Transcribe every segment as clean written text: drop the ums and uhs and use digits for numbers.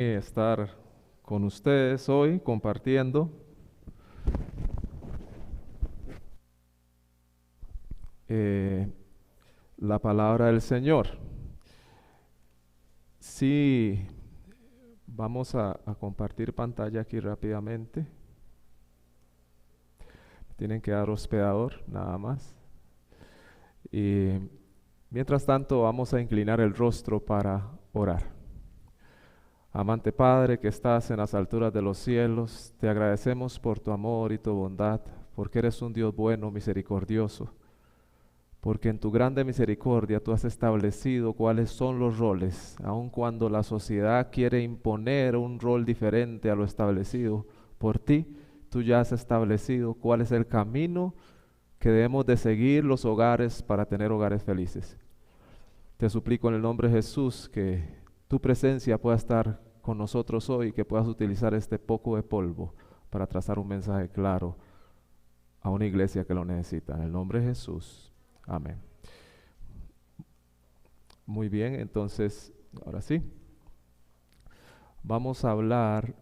Estar con ustedes hoy compartiendo eh, la palabra del Señor. Sí, vamos a compartir pantalla aquí rápidamente. Tienen que dar hospedador, nada más. Y mientras tanto vamos a inclinar el rostro para orar. Amante Padre que estás en las alturas de los cielos, te agradecemos por tu amor y tu bondad, porque eres un Dios bueno, misericordioso, porque en tu grande misericordia tú has establecido cuáles son los roles, aun cuando la sociedad quiere imponer un rol diferente a lo establecido por ti, tú ya has establecido cuál es el camino que debemos de seguir los hogares para tener hogares felices. Te suplico en el nombre de Jesús que tu presencia pueda estar con nosotros hoy y que puedas utilizar este poco de polvo para trazar un mensaje claro a una iglesia que lo necesita. En el nombre de Jesús. Amén. Muy bien, entonces, ahora sí. Vamos a hablar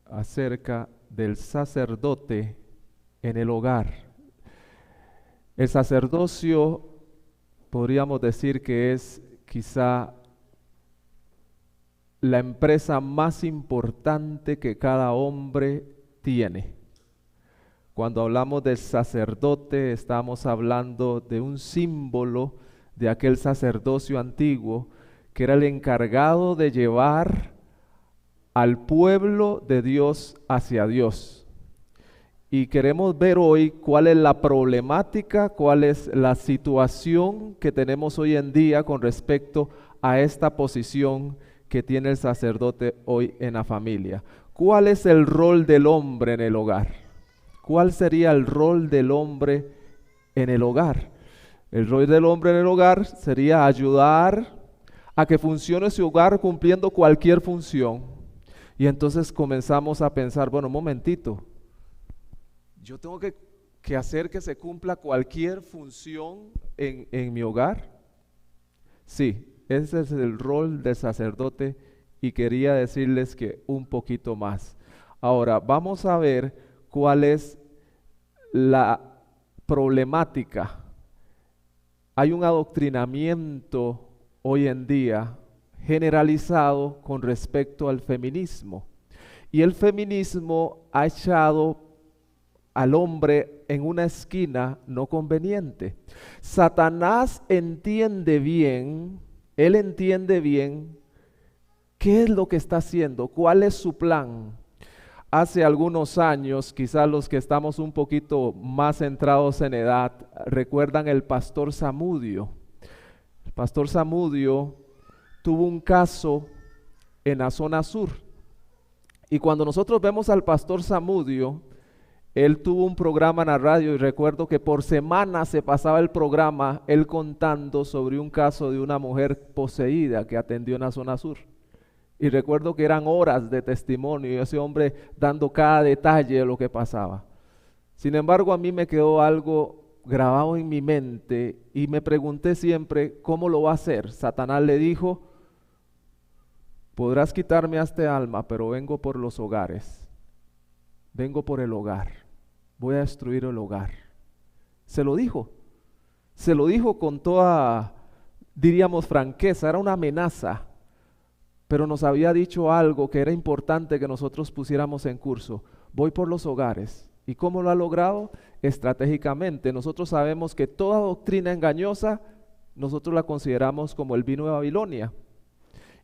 acerca del sacerdote en el hogar. El sacerdocio, podríamos decir que es quizá la empresa más importante que cada hombre tiene. Cuando hablamos del sacerdote, estamos hablando de un símbolo de aquel sacerdocio antiguo que era el encargado de llevar al pueblo de Dios hacia Dios. Y queremos ver hoy cuál es la problemática, cuál es la situación que tenemos hoy en día con respecto a esta posición que tiene el sacerdote hoy en la familia. ¿Cuál es el rol del hombre en el hogar? ¿Cuál sería el rol del hombre en el hogar? El rol del hombre en el hogar sería ayudar a que funcione su hogar cumpliendo cualquier función. Y entonces comenzamos a pensar, bueno, un momentito, yo tengo que hacer que se cumpla cualquier función en mi hogar. Sí. Ese es el rol del sacerdote y quería decirles que un poquito más. Ahora, vamos a ver cuál es la problemática. Hay un adoctrinamiento hoy en día generalizado con respecto al feminismo. Y el feminismo ha echado al hombre en una esquina no conveniente. Satanás entiende bien. Él entiende bien qué es lo que está haciendo, cuál es su plan. Hace algunos años, quizás los que estamos un poquito más centrados en edad, recuerdan el pastor Zamudio. El pastor Zamudio tuvo un caso en la zona sur. Y cuando nosotros vemos al pastor Zamudio, él tuvo un programa en la radio y recuerdo que por semana se pasaba el programa él contando sobre un caso de una mujer poseída que atendió en la zona sur. Y recuerdo que eran horas de testimonio y ese hombre dando cada detalle de lo que pasaba. Sin embargo, a mí me quedó algo grabado en mi mente y me pregunté siempre, ¿cómo lo va a hacer? Satanás le dijo, podrás quitarme a este alma, pero vengo por los hogares. Vengo por el hogar, voy a destruir el hogar. Se lo dijo con toda, diríamos, franqueza, era una amenaza, pero nos había dicho algo que era importante que nosotros pusiéramos en curso. Voy por los hogares. ¿Y cómo lo ha logrado? Estratégicamente. Nosotros sabemos que toda doctrina engañosa, nosotros la consideramos como el vino de Babilonia.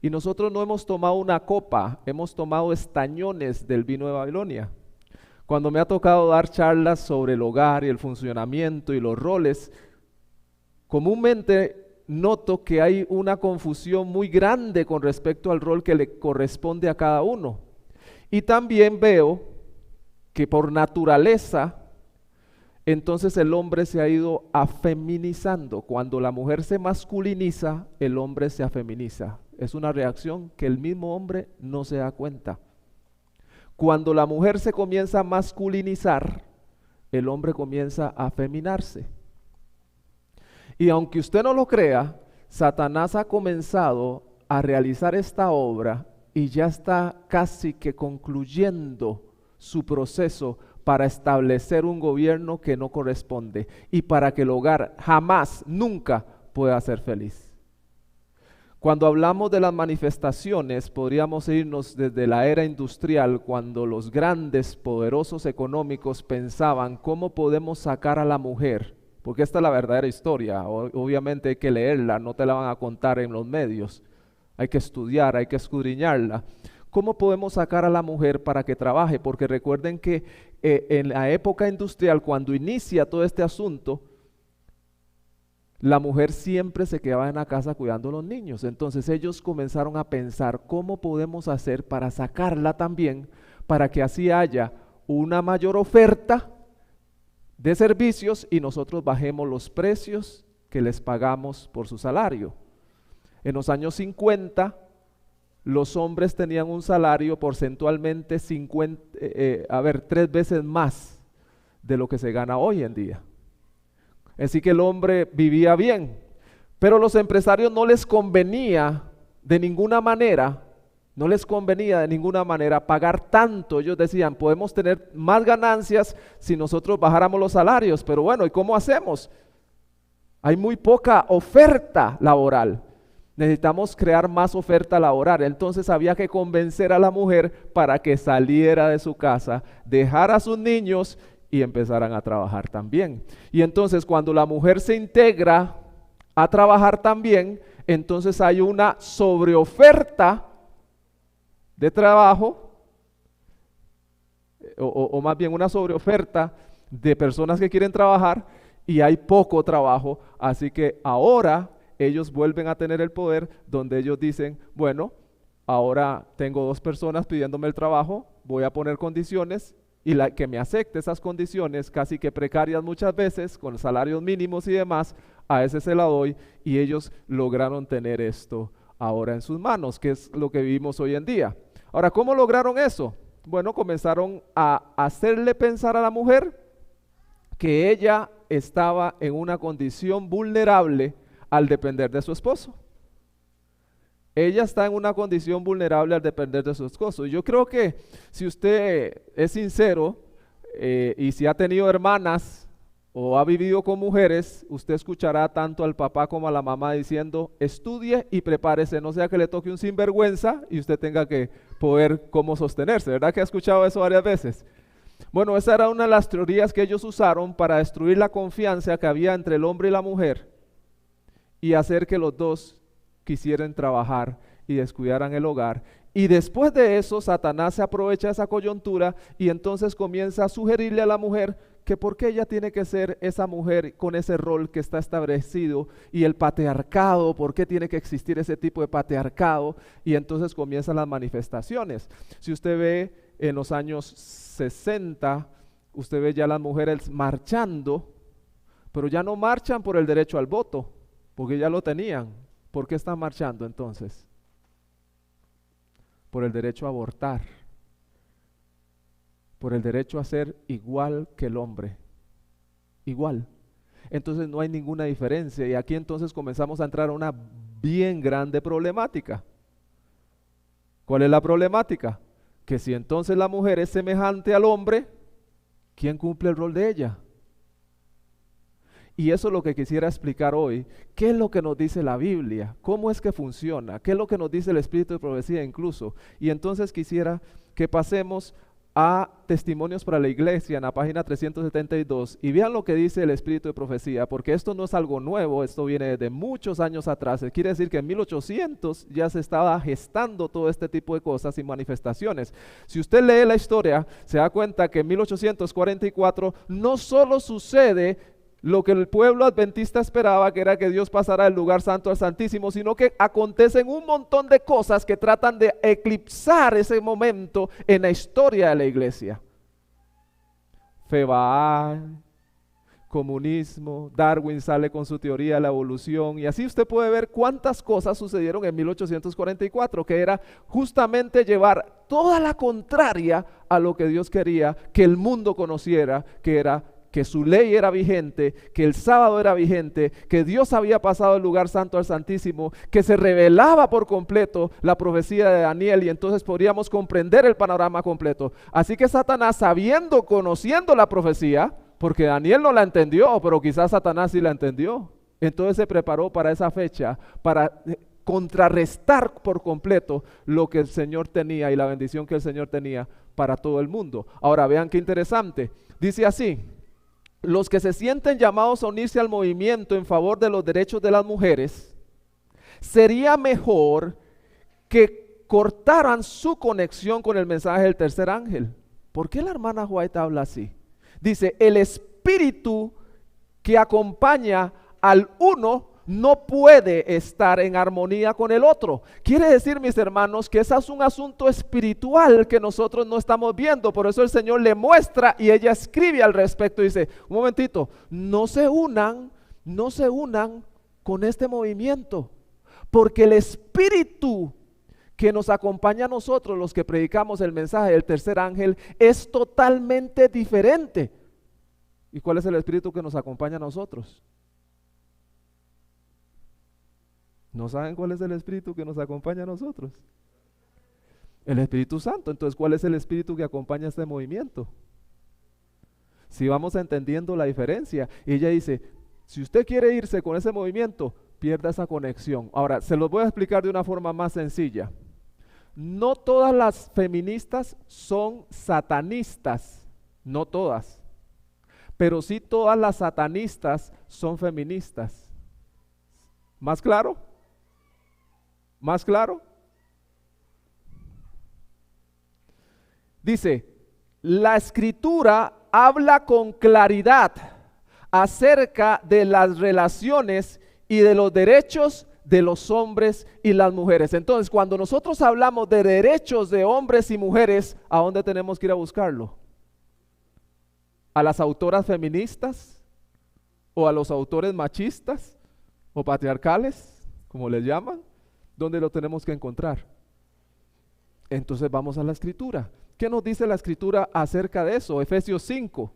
Y nosotros no hemos tomado una copa, hemos tomado estañones del vino de Babilonia. Cuando me ha tocado dar charlas sobre el hogar y el funcionamiento y los roles, comúnmente noto que hay una confusión muy grande con respecto al rol que le corresponde a cada uno. Y también veo que por naturaleza, entonces el hombre se ha ido afeminizando. Cuando la mujer se masculiniza, el hombre se afeminiza. Es una reacción que el mismo hombre no se da cuenta. Cuando la mujer se comienza a masculinizar, el hombre comienza a afeminarse. Y aunque usted no lo crea, Satanás ha comenzado a realizar esta obra y ya está casi que concluyendo su proceso para establecer un gobierno que no corresponde y para que el hogar jamás, nunca pueda ser feliz. Cuando hablamos de las manifestaciones, podríamos irnos desde la era industrial, cuando los grandes, poderosos económicos pensaban cómo podemos sacar a la mujer, porque esta es la verdadera historia, obviamente hay que leerla, no te la van a contar en los medios, hay que estudiar, hay que escudriñarla. ¿Cómo podemos sacar a la mujer para que trabaje? Porque recuerden que en la época industrial, cuando inicia todo este asunto, la mujer siempre se quedaba en la casa cuidando a los niños. Entonces ellos comenzaron a pensar cómo podemos hacer para sacarla también, para que así haya una mayor oferta de servicios y nosotros bajemos los precios que les pagamos por su salario. En los años 50, los hombres tenían un salario porcentualmente 3 veces más de lo que se gana hoy en día. Así que el hombre vivía bien, pero los empresarios no les convenía de ninguna manera pagar tanto. Ellos decían, podemos tener más ganancias si nosotros bajáramos los salarios, pero bueno, ¿y cómo hacemos? Hay muy poca oferta laboral. Necesitamos crear más oferta laboral. Entonces había que convencer a la mujer para que saliera de su casa, dejara a sus niños y empezaran a trabajar también. Y entonces cuando la mujer se integra a trabajar también, entonces hay una sobreoferta de trabajo, o más bien una sobreoferta de personas que quieren trabajar y hay poco trabajo. Así que ahora ellos vuelven a tener el poder donde ellos dicen, bueno, ahora tengo 2 personas pidiéndome el trabajo, voy a poner condiciones y la que me acepte esas condiciones, casi que precarias muchas veces, con salarios mínimos y demás, a ese se la doy, y ellos lograron tener esto ahora en sus manos, que es lo que vivimos hoy en día. Ahora, ¿cómo lograron eso? Bueno, comenzaron a hacerle pensar a la mujer que ella estaba en una condición vulnerable al depender de su esposo. Ella está en una condición vulnerable al depender de su esposo. Y yo creo que si usted es sincero y si ha tenido hermanas o ha vivido con mujeres, usted escuchará tanto al papá como a la mamá diciendo, estudie y prepárese, no sea que le toque un sinvergüenza y usted tenga que poder cómo sostenerse. ¿Verdad que ha escuchado eso varias veces? Bueno, esa era una de las teorías que ellos usaron para destruir la confianza que había entre el hombre y la mujer y hacer que los dos quisieran trabajar y descuidaran el hogar. Y después de eso, Satanás se aprovecha de esa coyuntura y entonces comienza a sugerirle a la mujer que por qué ella tiene que ser esa mujer con ese rol que está establecido, y el patriarcado, por qué tiene que existir ese tipo de patriarcado, y entonces comienzan las manifestaciones. Si usted ve en los años 60, usted ve ya las mujeres marchando, pero ya no marchan por el derecho al voto, porque ya lo tenían. ¿Por qué están marchando entonces? Por el derecho a abortar, por el derecho a ser igual que el hombre, igual. Entonces no hay ninguna diferencia y aquí entonces comenzamos a entrar a una bien grande problemática. ¿Cuál es la problemática? Que si entonces la mujer es semejante al hombre, ¿quién cumple el rol de ella? Y eso es lo que quisiera explicar hoy. ¿Qué es lo que nos dice la Biblia? ¿Cómo es que funciona? ¿Qué es lo que nos dice el Espíritu de Profecía incluso? Y entonces quisiera que pasemos a Testimonios para la Iglesia en la página 372 y vean lo que dice el Espíritu de Profecía, porque esto no es algo nuevo, esto viene desde muchos años atrás. Quiere decir que en 1800 ya se estaba gestando todo este tipo de cosas y manifestaciones. Si usted lee la historia, se da cuenta que en 1844 no solo sucede lo que el pueblo adventista esperaba, que era que Dios pasara del lugar santo al santísimo, sino que acontecen un montón de cosas que tratan de eclipsar ese momento en la historia de la iglesia. Fe Baal, comunismo, Darwin sale con su teoría de la evolución, y así usted puede ver cuántas cosas sucedieron en 1844, que era justamente llevar toda la contraria a lo que Dios quería que el mundo conociera, que era que su ley era vigente, que el sábado era vigente, que Dios había pasado del lugar santo al santísimo, que se revelaba por completo la profecía de Daniel y entonces podríamos comprender el panorama completo. Así que Satanás, conociendo la profecía, porque Daniel no la entendió, pero quizás Satanás sí la entendió, entonces se preparó para esa fecha, para contrarrestar por completo lo que el Señor tenía y la bendición que el Señor tenía para todo el mundo. Ahora vean qué interesante, dice así: los que se sienten llamados a unirse al movimiento en favor de los derechos de las mujeres, sería mejor que cortaran su conexión con el mensaje del tercer ángel. ¿Por qué la hermana White habla así? Dice, el espíritu que acompaña al uno no puede estar en armonía con el otro. Quiere decir, mis hermanos, que ese es un asunto espiritual que nosotros no estamos viendo. Por eso el Señor le muestra y ella escribe al respecto. Dice, un momentito, no se unan con este movimiento, porque el espíritu que nos acompaña a nosotros, los que predicamos el mensaje del tercer ángel, es totalmente diferente. ¿Y cuál es el espíritu que nos acompaña a nosotros? ¿No saben cuál es el espíritu que nos acompaña a nosotros? El Espíritu Santo. Entonces, ¿cuál es el espíritu que acompaña este movimiento? Si vamos entendiendo la diferencia. Y ella dice, si usted quiere irse con ese movimiento, pierda esa conexión. Ahora, se los voy a explicar de una forma más sencilla. No todas las feministas son satanistas, no todas. Pero sí todas las satanistas son feministas. ¿Más claro? ¿Más claro? Dice, la escritura habla con claridad acerca de las relaciones y de los derechos de los hombres y las mujeres. Entonces, cuando nosotros hablamos de derechos de hombres y mujeres, ¿a dónde tenemos que ir a buscarlo? ¿A las autoras feministas? ¿O a los autores machistas? ¿O patriarcales? Como les llaman. ¿Dónde lo tenemos que encontrar? Entonces vamos a la escritura. ¿Qué nos dice la escritura acerca de eso? Efesios 5,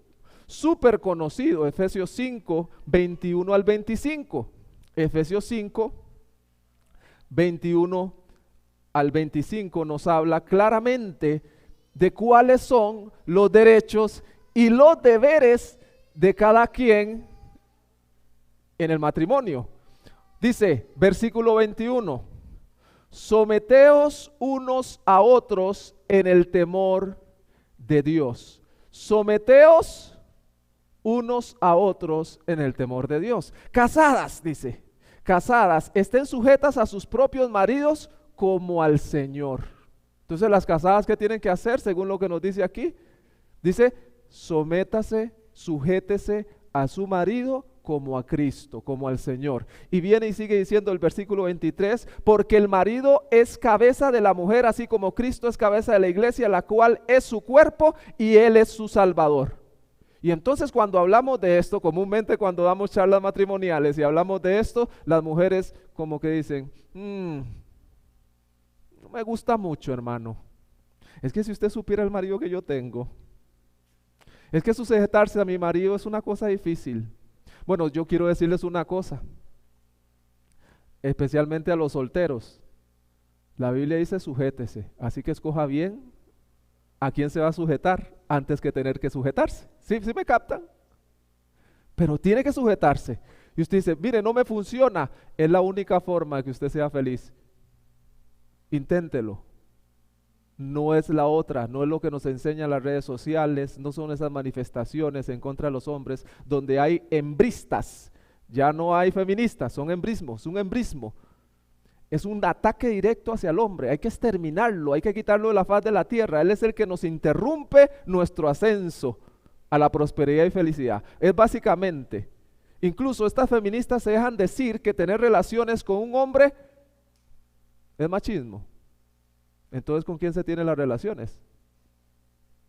súper conocido, Efesios 5, 21 al 25. Efesios 5, 21 al 25 nos habla claramente de cuáles son los derechos y los deberes de cada quien en el matrimonio. Dice, versículo 21, someteos unos a otros en el temor de Dios. Someteos unos a otros en el temor de Dios. Casadas, dice, casadas, estén sujetas a sus propios maridos como al Señor. Entonces las casadas, ¿qué tienen que hacer según lo que nos dice aquí? Dice, sométase, sujétese a su marido como a Cristo, como al Señor. Y viene y sigue diciendo el versículo 23, porque el marido es cabeza de la mujer, así como Cristo es cabeza de la iglesia, la cual es su cuerpo y Él es su Salvador. Y entonces cuando hablamos de esto, comúnmente cuando damos charlas matrimoniales y hablamos de esto, las mujeres como que dicen, no me gusta mucho, hermano. Es que si usted supiera el marido que yo tengo, es que sujetarse a mi marido es una cosa difícil. Bueno, yo quiero decirles una cosa, especialmente a los solteros. La Biblia dice sujétese, así que escoja bien a quién se va a sujetar antes que tener que sujetarse. ¿Sí me captan? Pero tiene que sujetarse. Y usted dice, mire, no me funciona. Es la única forma de que usted sea feliz. Inténtelo. No es la otra, no es lo que nos enseñan las redes sociales, no son esas manifestaciones en contra de los hombres donde hay hembristas. Ya no hay feministas, son hembrismos, un hembrismo. Es un ataque directo hacia el hombre, hay que exterminarlo, hay que quitarlo de la faz de la tierra. Él es el que nos interrumpe nuestro ascenso a la prosperidad y felicidad. Es básicamente, incluso estas feministas se dejan decir que tener relaciones con un hombre es machismo. Entonces, ¿con quién se tienen las relaciones?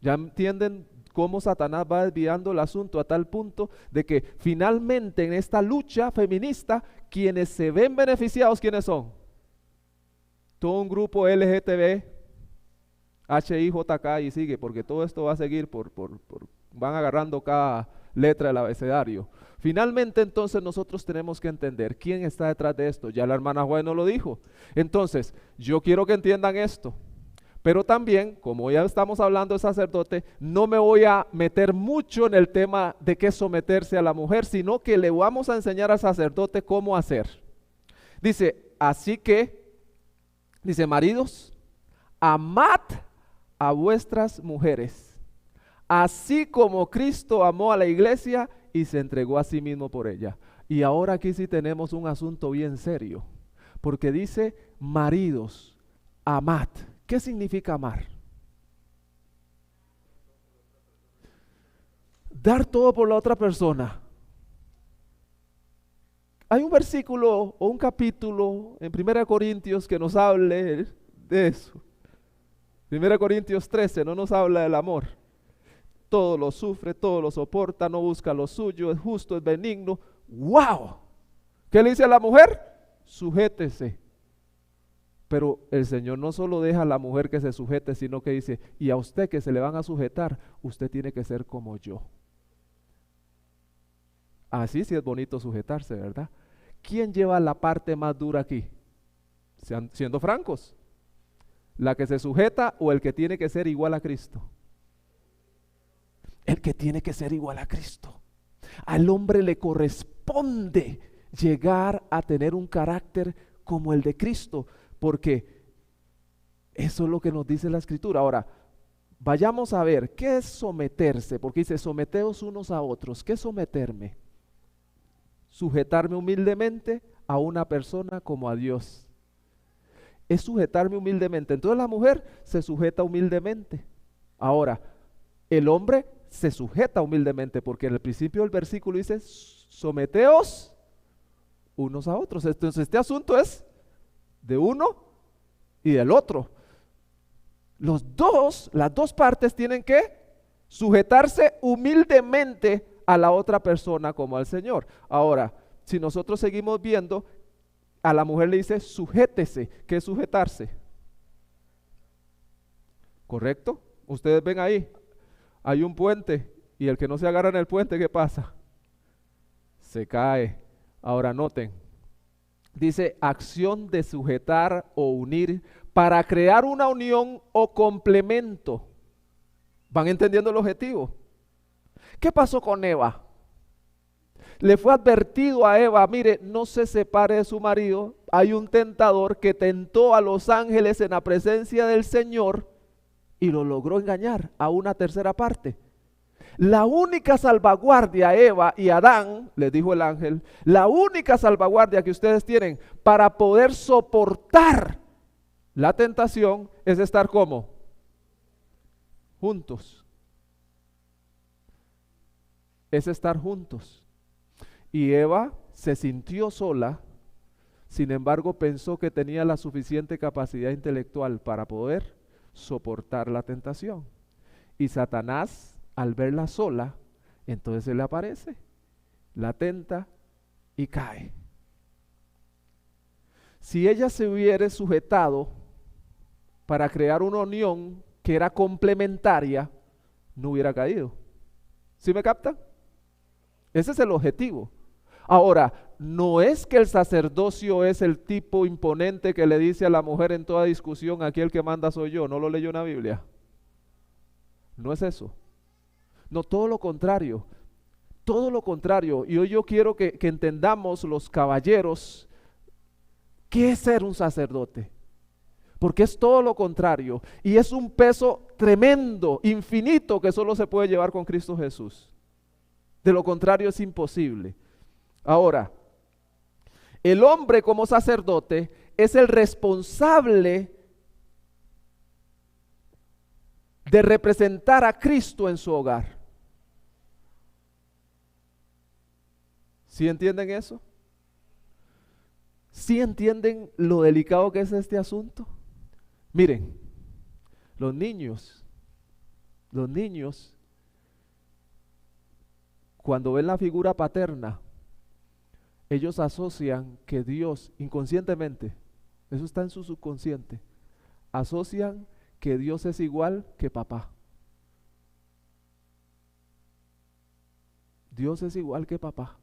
Ya entienden cómo Satanás va desviando el asunto a tal punto de que finalmente en esta lucha feminista, quienes se ven beneficiados, ¿quiénes son? Todo un grupo LGTB, HIJK y sigue, porque todo esto va a seguir van agarrando cada letra del abecedario. Finalmente, entonces, nosotros tenemos que entender quién está detrás de esto. Ya la hermana Juan nos lo dijo. Entonces, yo quiero que entiendan esto. Pero también, como ya estamos hablando de sacerdote, no me voy a meter mucho en el tema de qué someterse a la mujer, sino que le vamos a enseñar al sacerdote cómo hacer. Dice, dice, maridos, amad a vuestras mujeres, así como Cristo amó a la iglesia y se entregó a sí mismo por ella. Y ahora aquí sí tenemos un asunto bien serio, porque dice, maridos, amad. ¿Qué significa amar? Dar todo por la otra persona. Hay un versículo o un capítulo en 1 Corintios que nos hable de eso. 1 Corintios 13 no nos habla del amor. Todo lo sufre, todo lo soporta, no busca lo suyo, es justo, es benigno. ¡Wow! ¿Qué le dice a la mujer? Sujétese. Pero el Señor no solo deja a la mujer que se sujete, sino que dice, y a usted que se le van a sujetar, usted tiene que ser como yo. Así sí es bonito sujetarse, ¿verdad? ¿Quién lleva la parte más dura aquí? Siendo francos, ¿la que se sujeta o el que tiene que ser igual a Cristo? El que tiene que ser igual a Cristo. Al hombre le corresponde llegar a tener un carácter como el de Cristo, porque eso es lo que nos dice la Escritura. Ahora, vayamos a ver, ¿qué es someterse? Porque dice, someteos unos a otros. ¿Qué es someterme? Sujetarme humildemente a una persona como a Dios. Es sujetarme humildemente. Entonces la mujer se sujeta humildemente. Ahora, el hombre se sujeta humildemente, porque en el principio del versículo dice, someteos unos a otros. Entonces este asunto es de uno y del otro. Las dos partes tienen que sujetarse humildemente a la otra persona como al Señor. Ahora, si nosotros seguimos viendo, a la mujer le dice sujétese. ¿Qué es sujetarse? ¿Correcto? Ustedes ven ahí, hay un puente y el que no se agarra en el puente, ¿qué pasa? Se cae. Ahora noten, dice acción de sujetar o unir para crear una unión o complemento. ¿Van entendiendo el objetivo? ¿Qué pasó con Eva? Le fue advertido a Eva, mire, no se separe de su marido. Hay un tentador que tentó a los ángeles en la presencia del Señor y lo logró engañar a una tercera parte. La única salvaguardia a Eva y a Adán, les dijo el ángel, la única salvaguardia que ustedes tienen para poder soportar la tentación es estar ¿cómo? Juntos. Es estar juntos. Y Eva se sintió sola, sin embargo pensó que tenía la suficiente capacidad intelectual para poder soportar la tentación. Y Satanás, al verla sola, entonces se le aparece, la tenta y cae. Si ella se hubiera sujetado para crear una unión que era complementaria, no hubiera caído. ¿Sí me captan? Ese es el objetivo. Ahora, no es que el sacerdocio es el tipo imponente que le dice a la mujer en toda discusión, aquí el que manda soy yo, ¿no lo leyó en la Biblia? No es eso. No, todo lo contrario. Todo lo contrario. Y hoy yo quiero que entendamos los caballeros qué es ser un sacerdote. Porque es todo lo contrario. Y es un peso tremendo, infinito, que solo se puede llevar con Cristo Jesús. De lo contrario es imposible. Ahora, el hombre como sacerdote es el responsable de representar a Cristo en su hogar. ¿Sí entienden eso? ¿Sí entienden lo delicado que es este asunto? Miren, los niños, cuando ven la figura paterna, ellos asocian que Dios, inconscientemente, eso está en su subconsciente, asocian que Dios es igual que papá. Dios es igual que papá.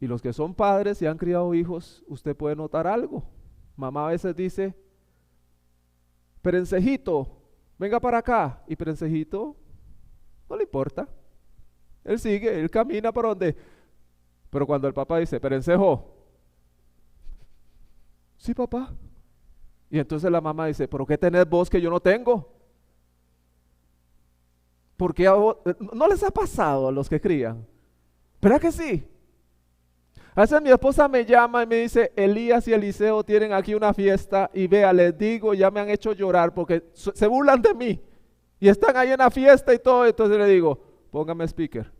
Y los que son padres y han criado hijos, usted puede notar algo. Mamá a veces dice, Perencejito, venga para acá. Y Perencejito no le importa. Él sigue, él camina para donde. Pero cuando el papá dice, Perencejo, sí papá. Y entonces la mamá dice, ¿pero qué tenés vos que yo no tengo? Porque no les ha pasado a los que crían. ¿Verdad que sí? A veces mi esposa me llama y me dice, Elías y Eliseo tienen aquí una fiesta y vea, les digo, ya me han hecho llorar porque se burlan de mí y están ahí en la fiesta y todo. Entonces le digo, póngame speaker.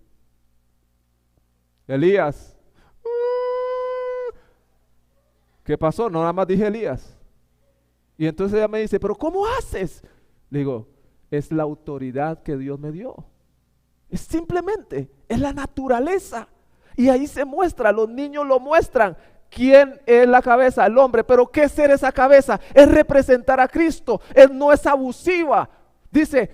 Elías. ¿Qué pasó? No, nada más dije Elías. Y entonces ella me dice, ¿pero cómo haces? Le digo, es la autoridad que Dios me dio. Es simplemente, es la naturaleza. Y ahí se muestra, los niños lo muestran. ¿Quién es la cabeza? El hombre. ¿Pero qué es ser esa cabeza? Es representar a Cristo. Él no es abusiva. Dice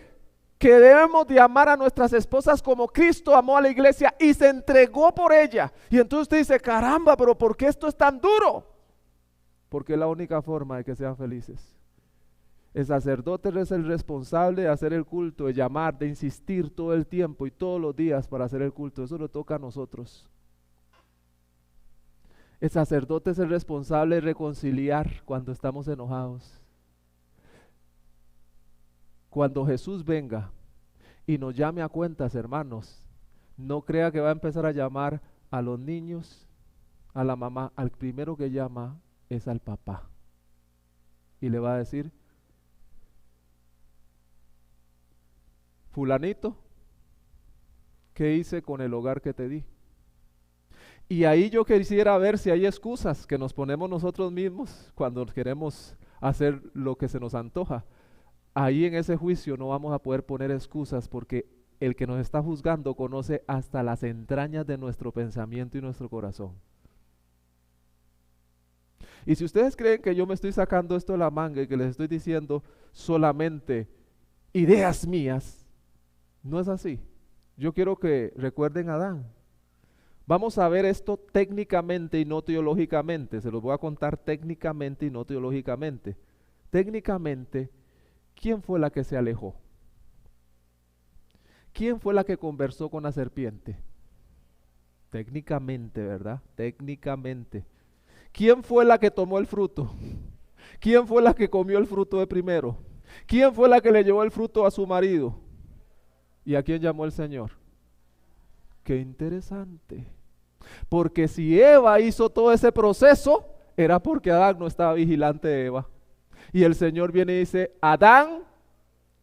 que debemos de amar a nuestras esposas como Cristo amó a la iglesia y se entregó por ella. Y entonces usted dice, caramba, pero ¿por qué esto es tan duro? Porque es la única forma de que sean felices. El sacerdote es el responsable de hacer el culto, de llamar, de insistir todo el tiempo y todos los días para hacer el culto. Eso lo toca a nosotros. El sacerdote es el responsable de reconciliar cuando estamos enojados. Cuando Jesús venga y nos llame a cuentas, hermanos, no crea que va a empezar a llamar a los niños, a la mamá. Al primero que llama es al papá. Y le va a decir, fulanito, ¿qué hice con el hogar que te di? Y ahí yo quisiera ver si hay excusas que nos ponemos nosotros mismos cuando queremos hacer lo que se nos antoja. Ahí en ese juicio no vamos a poder poner excusas porque el que nos está juzgando conoce hasta las entrañas de nuestro pensamiento y nuestro corazón. Y si ustedes creen que yo me estoy sacando esto de la manga y que les estoy diciendo solamente ideas mías, no es así. Yo quiero que recuerden a Adán. Vamos a ver esto técnicamente y no teológicamente. Se los voy a contar técnicamente y no teológicamente. Técnicamente, ¿quién fue la que se alejó? ¿Quién fue la que conversó con la serpiente? Técnicamente, ¿verdad? Técnicamente. ¿Quién fue la que tomó el fruto? ¿Quién fue la que comió el fruto de primero? ¿Quién fue la que le llevó el fruto a su marido? ¿Y a quién llamó el Señor? Qué interesante. Porque si Eva hizo todo ese proceso, era porque Adán no estaba vigilante de Eva. Y el Señor viene y dice, Adán,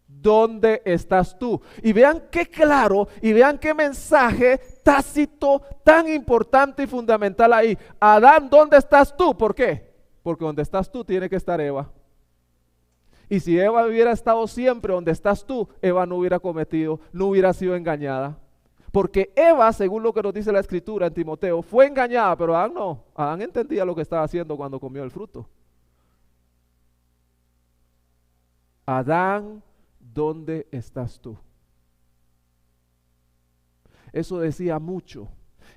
¿dónde estás tú? Y vean qué claro, y vean qué mensaje tácito, tan importante y fundamental ahí. Adán, ¿dónde estás tú? ¿Por qué? Porque donde estás tú tiene que estar Eva. Y si Eva hubiera estado siempre donde estás tú, Eva no hubiera cometido, no hubiera sido engañada. Porque Eva, según lo que nos dice la Escritura en Timoteo, fue engañada, pero Adán no. Adán entendía lo que estaba haciendo cuando comió el fruto. Adán, ¿dónde estás tú? Eso decía mucho.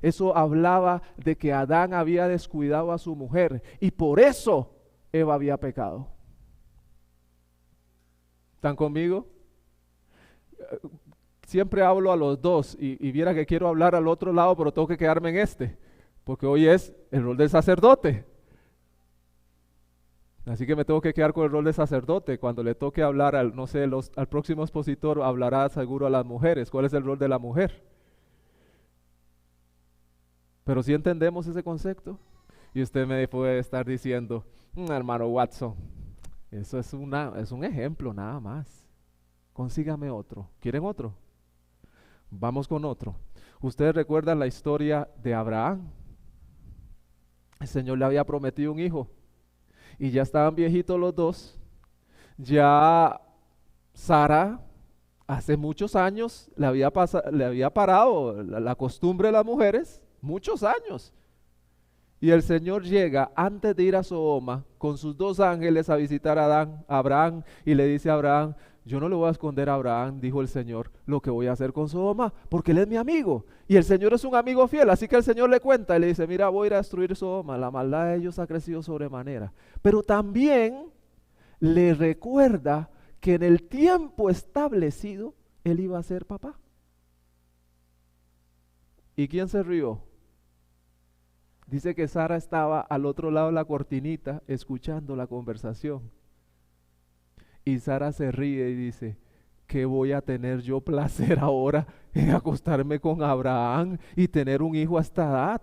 Eso hablaba de que Adán había descuidado a su mujer y por eso Eva había pecado. ¿Están conmigo? Siempre hablo a los dos y viera que quiero hablar al otro lado, pero tengo que quedarme en este, porque hoy es el rol del sacerdote. Así que me tengo que quedar con el rol de sacerdote. Cuando le toque hablar al, no sé, al próximo expositor, hablará seguro a las mujeres. ¿Cuál es el rol de la mujer? Pero si entendemos ese concepto. Y usted me puede estar diciendo, hermano Watson, eso es un ejemplo nada más. Consígame otro. ¿Quieren otro? Vamos con otro. Ustedes recuerdan la historia de Abraham. El Señor le había prometido un hijo. Y ya estaban viejitos los dos. Ya Sara, hace muchos años, le había parado la costumbre de las mujeres. Muchos años. Y el Señor llega antes de ir a Sodoma con sus 2 ángeles a visitar a Abraham y le dice a Abraham, yo no le voy a esconder a Abraham, dijo el Señor, lo que voy a hacer con Sodoma, porque él es mi amigo. Y el Señor es un amigo fiel, así que el Señor le cuenta y le dice, mira, voy a ir a destruir Sodoma, la maldad de ellos ha crecido sobremanera. Pero también le recuerda que en el tiempo establecido, él iba a ser papá. ¿Y quién se rió? Dice que Sara estaba al otro lado de la cortinita escuchando la conversación. Y Sara se ríe y dice, ¿qué voy a tener yo placer ahora en acostarme con Abraham y tener un hijo a esta edad?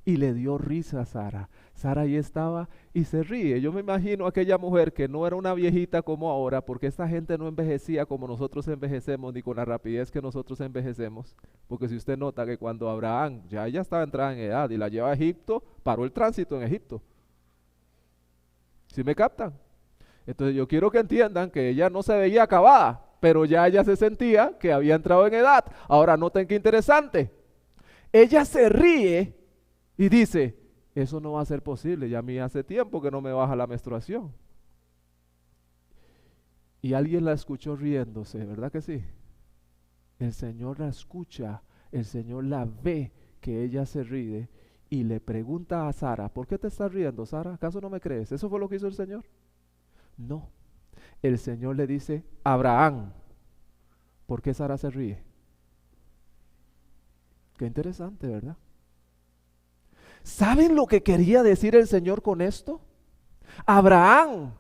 Y le dio risa a Sara. Sara ahí estaba y se ríe. Yo me imagino a aquella mujer que no era una viejita como ahora, porque esta gente no envejecía como nosotros envejecemos, ni con la rapidez que nosotros envejecemos. Porque si usted nota que cuando Abraham, ya ella estaba entrada en edad y la lleva a Egipto, paró el tránsito en Egipto. ¿Sí me captan? Entonces yo quiero que entiendan que ella no se veía acabada, pero ya ella se sentía que había entrado en edad. Ahora noten qué interesante. Ella se ríe y dice, eso no va a ser posible, ya a mí hace tiempo que no me baja la menstruación. Y alguien la escuchó riéndose, ¿verdad que sí? El Señor la escucha, el Señor la ve que ella se ríe y le pregunta a Sara, ¿por qué te estás riendo, Sara? ¿Acaso no me crees? ¿Eso fue lo que hizo el Señor? No, el Señor le dice, Abraham, ¿por qué Sara se ríe? Qué interesante, ¿verdad? ¿Saben lo que quería decir el Señor con esto? Abraham,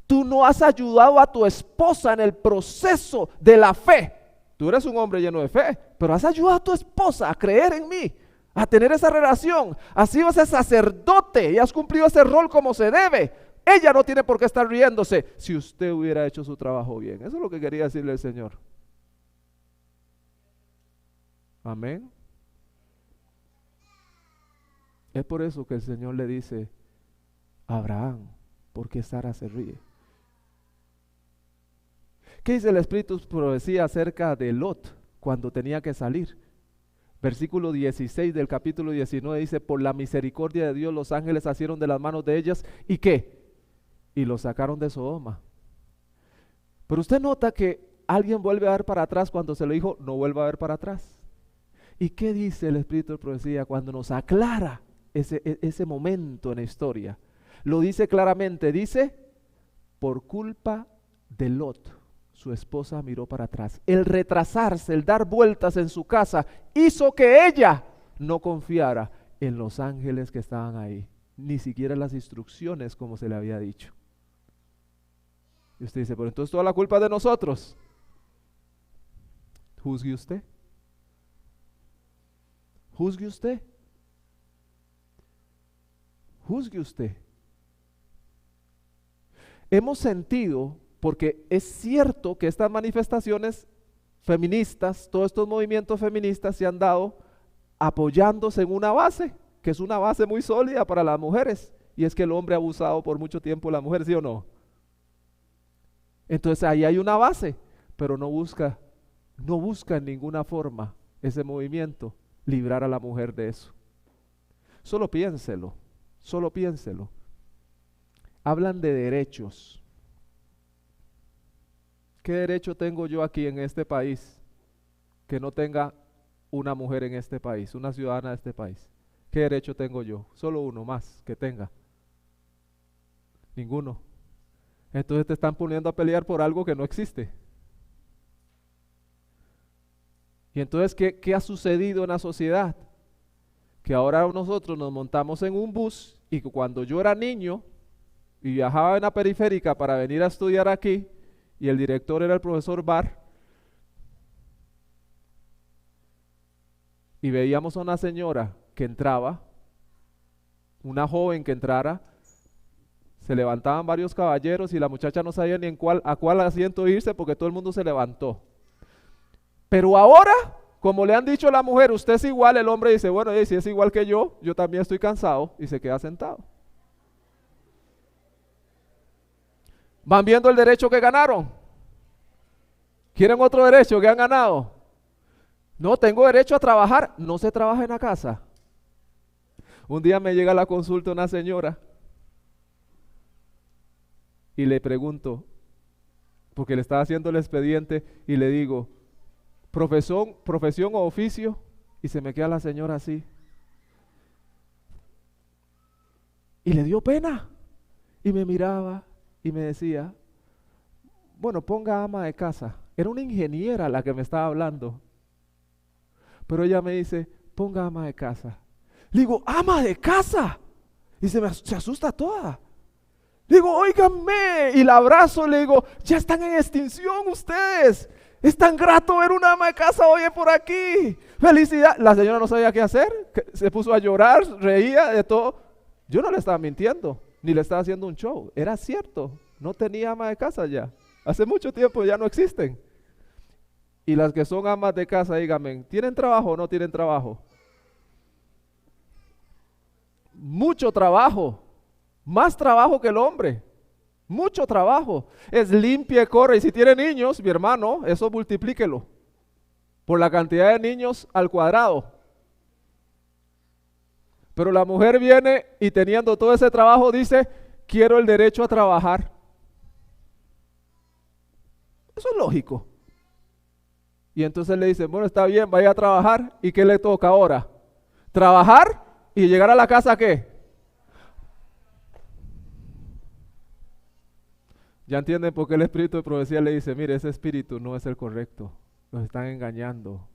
tú no has ayudado a tu esposa en el proceso de la fe. Tú eres un hombre lleno de fe, pero has ayudado a tu esposa a creer en mí, a tener esa relación. Has sido ese sacerdote y has cumplido ese rol como se debe. Ella no tiene por qué estar riéndose si usted hubiera hecho su trabajo bien. Eso es lo que quería decirle el Señor. Amén. Es por eso que el Señor le dice, Abraham, ¿por qué Sara se ríe? ¿Qué dice el Espíritu profecía acerca de Lot cuando tenía que salir? Versículo 16 del capítulo 19 dice, por la misericordia de Dios los ángeles asieron de las manos de ellas, ¿y qué? Y lo sacaron de Sodoma. Pero usted nota que alguien vuelve a ver para atrás cuando se lo dijo, no vuelva a ver para atrás. ¿Y qué dice el Espíritu de profecía cuando nos aclara ese momento en la historia? Lo dice claramente, dice, por culpa de Lot, su esposa miró para atrás. El retrasarse, el dar vueltas en su casa, hizo que ella no confiara en los ángeles que estaban ahí, ni siquiera en las instrucciones como se le había dicho. Y usted dice, pero entonces toda la culpa es de nosotros. Juzgue usted. Juzgue usted. Juzgue usted. Hemos sentido, porque es cierto que estas manifestaciones feministas, todos estos movimientos feministas se han dado apoyándose en una base, que es una base muy sólida para las mujeres, y es que el hombre ha abusado por mucho tiempo de la mujer, ¿sí o no? Entonces ahí hay una base, pero no busca en ninguna forma ese movimiento librar a la mujer de eso. Solo piénselo, solo piénselo. Hablan de derechos. ¿Qué derecho tengo yo aquí en este país que no tenga una mujer en este país, una ciudadana de este país? ¿Qué derecho tengo yo? Solo uno más que tenga. Ninguno. Entonces te están poniendo a pelear por algo que no existe. Y entonces, ¿qué ha sucedido en la sociedad? Que ahora nosotros nos montamos en un bus y cuando yo era niño y viajaba en la periférica para venir a estudiar aquí, y el director era el profesor Barr, y veíamos a una señora que entraba, una joven que entrara, se levantaban varios caballeros y la muchacha no sabía ni a cuál asiento irse porque todo el mundo se levantó. Pero ahora, como le han dicho a la mujer, usted es igual, el hombre dice, bueno, si es igual que yo también estoy cansado, y se queda sentado. ¿Van viendo el derecho que ganaron? ¿Quieren otro derecho que han ganado? No, tengo derecho a trabajar. No se trabaja en la casa. Un día me llega a la consulta una señora y le pregunto, porque le estaba haciendo el expediente, y le digo, profesión o oficio, y se me queda la señora así. Y le dio pena, y me miraba y me decía, bueno, ponga ama de casa. Era una ingeniera la que me estaba hablando, pero ella me dice, ponga ama de casa. Le digo, ama de casa, y se asusta toda. Le digo, óiganme, y la abrazo, le digo, ya están en extinción ustedes. Es tan grato ver una ama de casa hoy por aquí. Felicidad. La señora no sabía qué hacer, se puso a llorar, reía de todo. Yo no le estaba mintiendo, ni le estaba haciendo un show. Era cierto, no tenía ama de casa ya. Hace mucho tiempo ya no existen. Y las que son amas de casa, díganme, ¿tienen trabajo o no tienen trabajo? Mucho trabajo. Más trabajo que el hombre, mucho trabajo. Es limpia, corre, y si tiene niños, mi hermano, eso multiplíquelo por la cantidad de niños al cuadrado. Pero la mujer viene y teniendo todo ese trabajo dice, quiero el derecho a trabajar. Eso es lógico. Y entonces le dicen, bueno, está bien, vaya a trabajar. ¿Y qué le toca ahora? Trabajar y llegar a la casa, ¿qué? Ya entienden por qué el espíritu de profecía le dice, mire, ese espíritu no es el correcto, nos están engañando,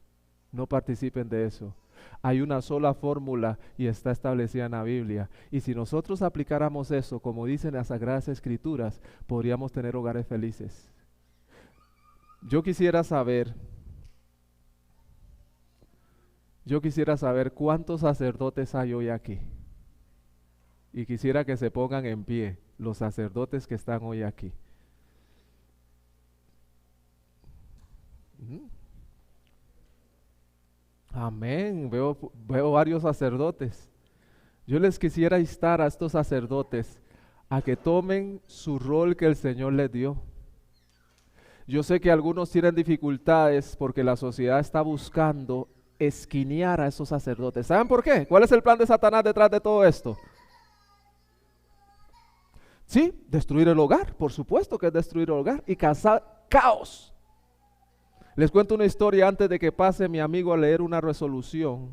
no participen de eso. Hay una sola fórmula y está establecida en la Biblia. Y si nosotros aplicáramos eso, como dicen las Sagradas Escrituras, podríamos tener hogares felices. Yo quisiera saber cuántos sacerdotes hay hoy aquí. Y quisiera que se pongan en pie los sacerdotes que están hoy aquí. Amén, veo varios sacerdotes. Yo les quisiera instar a estos sacerdotes a que tomen su rol que el Señor les dio. Yo sé que algunos tienen dificultades porque la sociedad está buscando esquinear a esos sacerdotes. ¿Saben por qué? ¿Cuál es el plan de Satanás detrás de todo esto? Sí, destruir el hogar, por supuesto que es destruir el hogar y causar caos. Les cuento una historia antes de que pase mi amigo a leer una resolución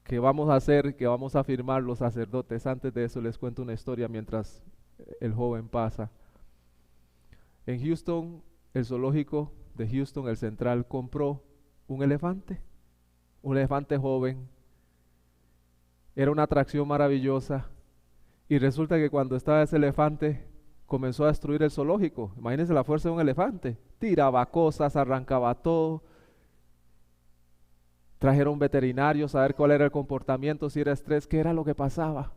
que vamos a hacer, que vamos a firmar los sacerdotes. Antes de eso les cuento una historia mientras el joven pasa. En Houston, el zoológico de Houston, el central, compró un elefante joven. Era una atracción maravillosa. Y resulta que cuando estaba ese elefante, comenzó a destruir el zoológico. Imagínense la fuerza de un elefante. Tiraba cosas, arrancaba todo. Trajeron veterinarios a ver cuál era el comportamiento, si era estrés, qué era lo que pasaba.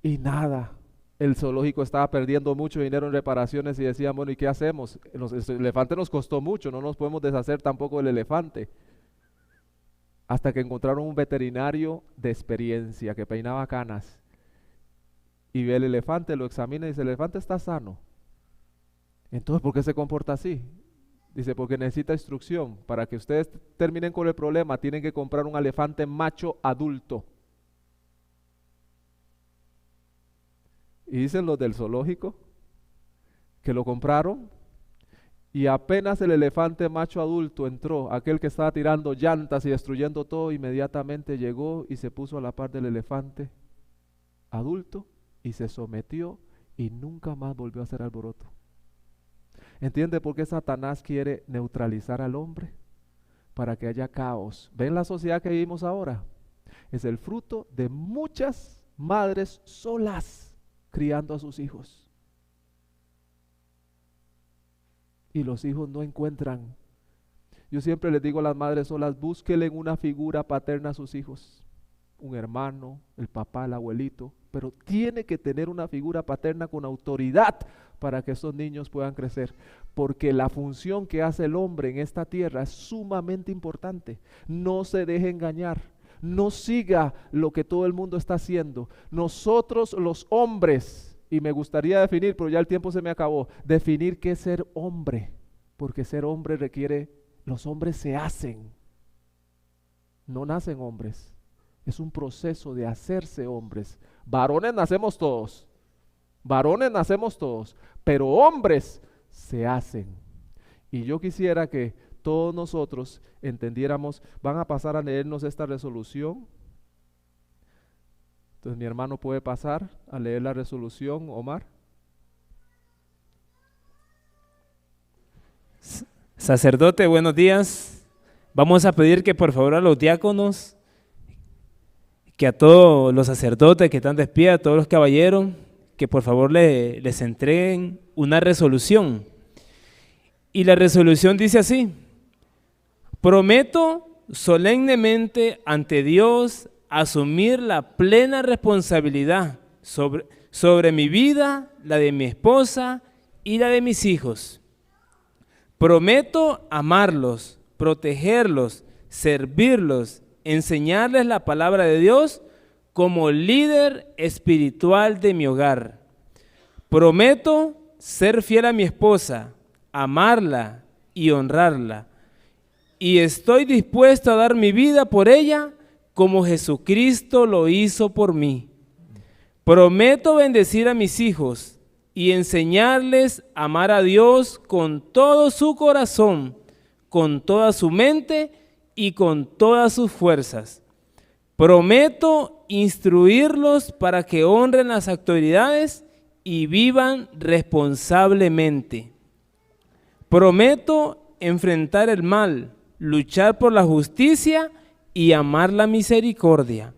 Y nada, el zoológico estaba perdiendo mucho dinero en reparaciones y decían, bueno, ¿y qué hacemos? El elefante nos costó mucho, no nos podemos deshacer tampoco del elefante. Hasta que encontraron un veterinario de experiencia que peinaba canas. Y ve el elefante, lo examina y dice, el elefante está sano. Entonces, ¿por qué se comporta así? Dice, porque necesita instrucción. Para que ustedes terminen con el problema, tienen que comprar un elefante macho adulto. Y dicen los del zoológico que lo compraron y apenas el elefante macho adulto entró, aquel que estaba tirando llantas y destruyendo todo, inmediatamente llegó y se puso a la par del elefante adulto y se sometió y nunca más volvió a hacer alboroto. ¿Entiende por qué Satanás quiere neutralizar al hombre? Para que haya caos. ¿Ven la sociedad que vivimos ahora? Es el fruto de muchas madres solas criando a sus hijos. Y los hijos no encuentran. Yo siempre les digo a las madres solas, búsquenle una figura paterna a sus hijos. Un hermano, el papá, el abuelito. Pero tiene que tener una figura paterna con autoridad para que esos niños puedan crecer. Porque la función que hace el hombre en esta tierra es sumamente importante. No se deje engañar. No siga lo que todo el mundo está haciendo. Nosotros los hombres, y me gustaría definir, pero ya el tiempo se me acabó, definir qué es ser hombre. Porque ser hombre requiere, los hombres se hacen. No nacen hombres. Es un proceso de hacerse hombres. Varones nacemos todos. Varones nacemos todos. Pero hombres se hacen. Y yo quisiera que todos nosotros entendiéramos, van a pasar a leernos esta resolución. Entonces mi hermano puede pasar a leer la resolución, Omar. Sacerdote, buenos días. Vamos a pedir que por favor a los diáconos, que a todos los sacerdotes que están de pie, a todos los caballeros, que por favor les entreguen una resolución. Y la resolución dice así: prometo solemnemente ante Dios asumir la plena responsabilidad sobre mi vida, la de mi esposa y la de mis hijos. Prometo amarlos, protegerlos, servirlos, enseñarles la palabra de Dios como líder espiritual de mi hogar. Prometo ser fiel a mi esposa, amarla y honrarla. Y estoy dispuesto a dar mi vida por ella como Jesucristo lo hizo por mí. Prometo bendecir a mis hijos y enseñarles a amar a Dios con todo su corazón, con toda su mente y con todas sus fuerzas. Prometo instruirlos para que honren las autoridades y vivan responsablemente. Prometo enfrentar el mal, luchar por la justicia y amar la misericordia.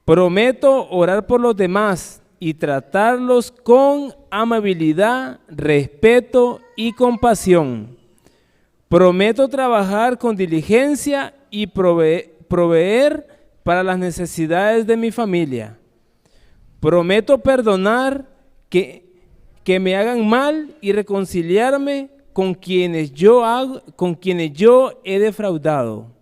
Prometo orar por los demás y tratarlos con amabilidad, respeto y compasión. Prometo trabajar con diligencia y proveer para las necesidades de mi familia. Prometo perdonar que me hagan mal y reconciliarme con quienes yo he defraudado.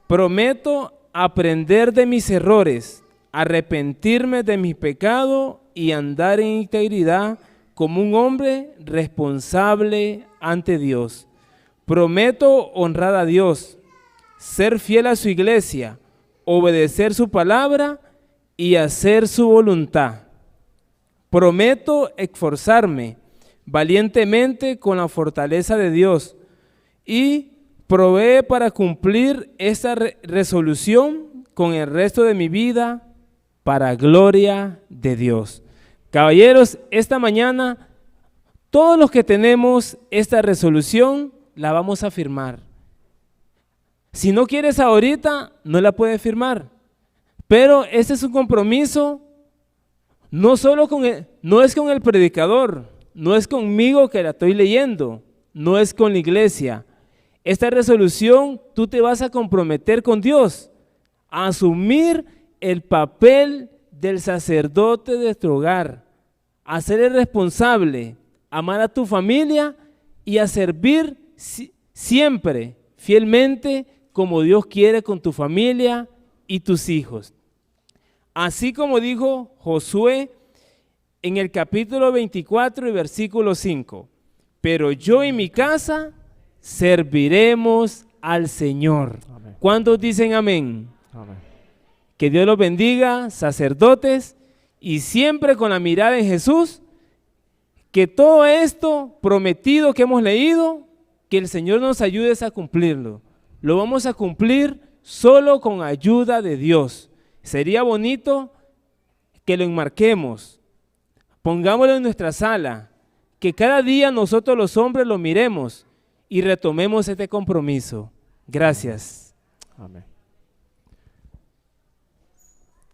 Prometo aprender de mis errores, arrepentirme de mi pecado y andar en integridad como un hombre responsable ante Dios. Prometo honrar a Dios, ser fiel a su iglesia, obedecer su palabra y hacer su voluntad. Prometo esforzarme valientemente con la fortaleza de Dios y provee para cumplir esta resolución con el resto de mi vida para gloria de Dios. Caballeros, esta mañana todos los que tenemos esta resolución la vamos a firmar. Si no quieres ahorita, no la puedes firmar. Pero este es un compromiso no es con el predicador, no es conmigo que la estoy leyendo, no es con la iglesia. Esta resolución tú te vas a comprometer con Dios a asumir el papel del sacerdote de tu hogar, a ser el responsable, amar a tu familia y a servir siempre, fielmente, como Dios quiere con tu familia y tus hijos. Así como dijo Josué en el capítulo 24 y versículo 5, pero yo y mi casa serviremos al Señor. Amén. ¿Cuántos dicen amén? Amén. Que Dios los bendiga, sacerdotes, y siempre con la mirada en Jesús, que todo esto prometido que hemos leído, que el Señor nos ayude a cumplirlo. Lo vamos a cumplir solo con ayuda de Dios. Sería bonito que lo enmarquemos, pongámoslo en nuestra sala, que cada día nosotros los hombres lo miremos y retomemos este compromiso. Gracias. Amén.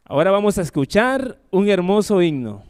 Ahora vamos a escuchar un hermoso himno.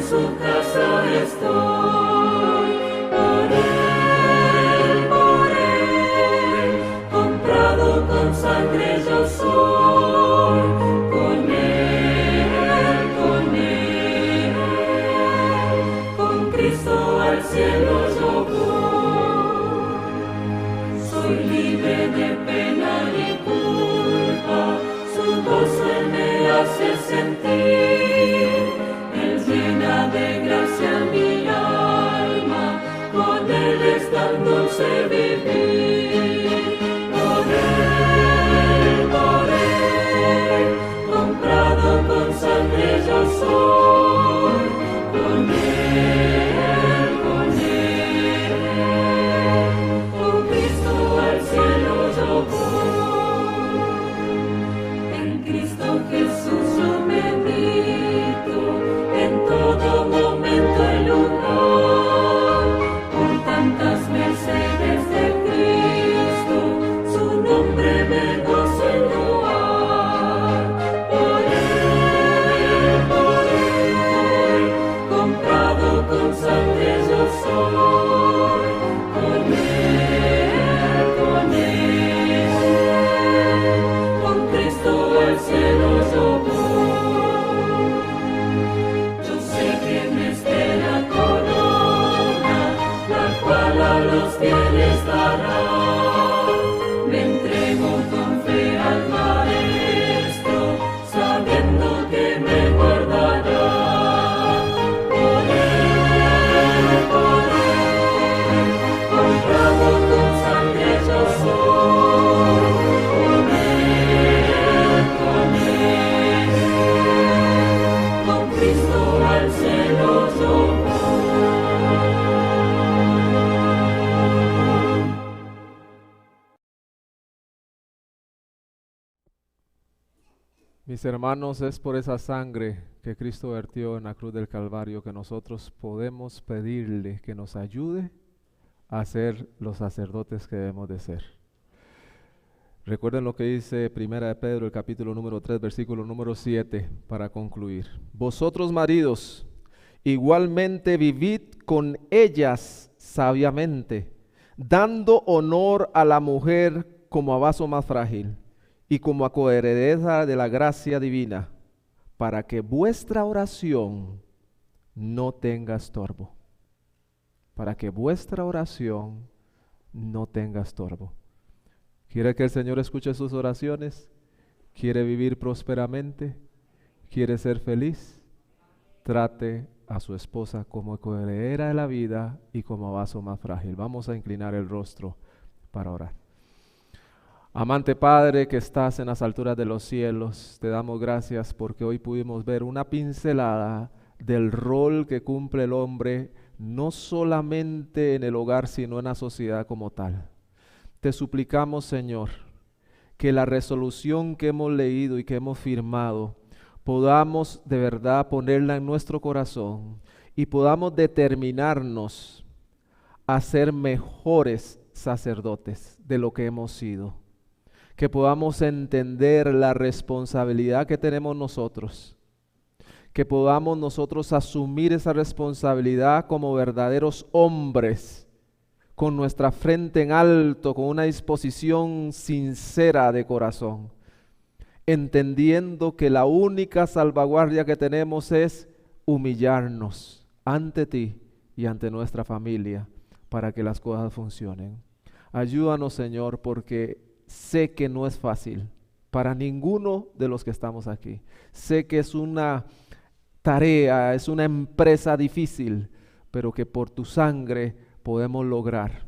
su casa estoy, por él, comprado con sangre yo soy, con él, con Cristo al cielo yo voy. Soy libre de pena y culpa, su gozo él me hace sentir, él llena de gracia mi alma, con él es tan dulce vivir. Por él, comprado con sangre yo soy, con él, con Cristo al cielo yo voy. En Cristo Jesús yo medito, en todo momento y lugar, por tantas mercedes de Cristo, su nombre me gozo en loar. Por él, comprado con sangre yo soy, con él, con Cristo al cielo yo voy. Yo sé que me espera corona, la cual a los fieles dará. Me entrego con fe al Maestro, sabiendo que me guardará. Por él, comprado con sangre yo soy, con él, con Cristo al cielo yo voy. Mis hermanos, es por esa sangre que Cristo vertió en la cruz del Calvario que nosotros podemos pedirle que nos ayude a ser los sacerdotes que debemos de ser. Recuerden lo que dice Primera de Pedro, el capítulo número 3, versículo número 7, para concluir. Vosotros, maridos, igualmente vivid con ellas sabiamente, dando honor a la mujer como a vaso más frágil y como a coheredera de la gracia divina, para que vuestra oración no tenga estorbo. Para que vuestra oración no tenga estorbo. ¿Quiere que el Señor escuche sus oraciones? ¿Quiere vivir prósperamente? ¿Quiere ser feliz? Trate a su esposa como coheredera de la vida y como vaso más frágil. Vamos a inclinar el rostro para orar. Amante Padre que estás en las alturas de los cielos, te damos gracias porque hoy pudimos ver una pincelada del rol que cumple el hombre, no solamente en el hogar, sino en la sociedad como tal. Te suplicamos, Señor, que la resolución que hemos leído y que hemos firmado, podamos de verdad ponerla en nuestro corazón y podamos determinarnos a ser mejores sacerdotes de lo que hemos sido. Que podamos entender la responsabilidad que tenemos nosotros, que podamos nosotros asumir esa responsabilidad como verdaderos hombres, con nuestra frente en alto, con una disposición sincera de corazón, entendiendo que la única salvaguardia que tenemos es humillarnos ante ti y ante nuestra familia para que las cosas funcionen. Ayúdanos, Señor, porque sé que no es fácil para ninguno de los que estamos aquí. Sé que es una tarea, es una empresa difícil, pero que por tu sangre podemos lograr.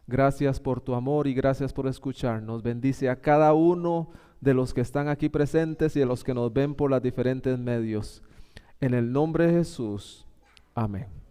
Gracias por tu amor y gracias por escucharnos. Bendice a cada uno de los que están aquí presentes y de los que nos ven por los diferentes medios. En el nombre de Jesús. Amén.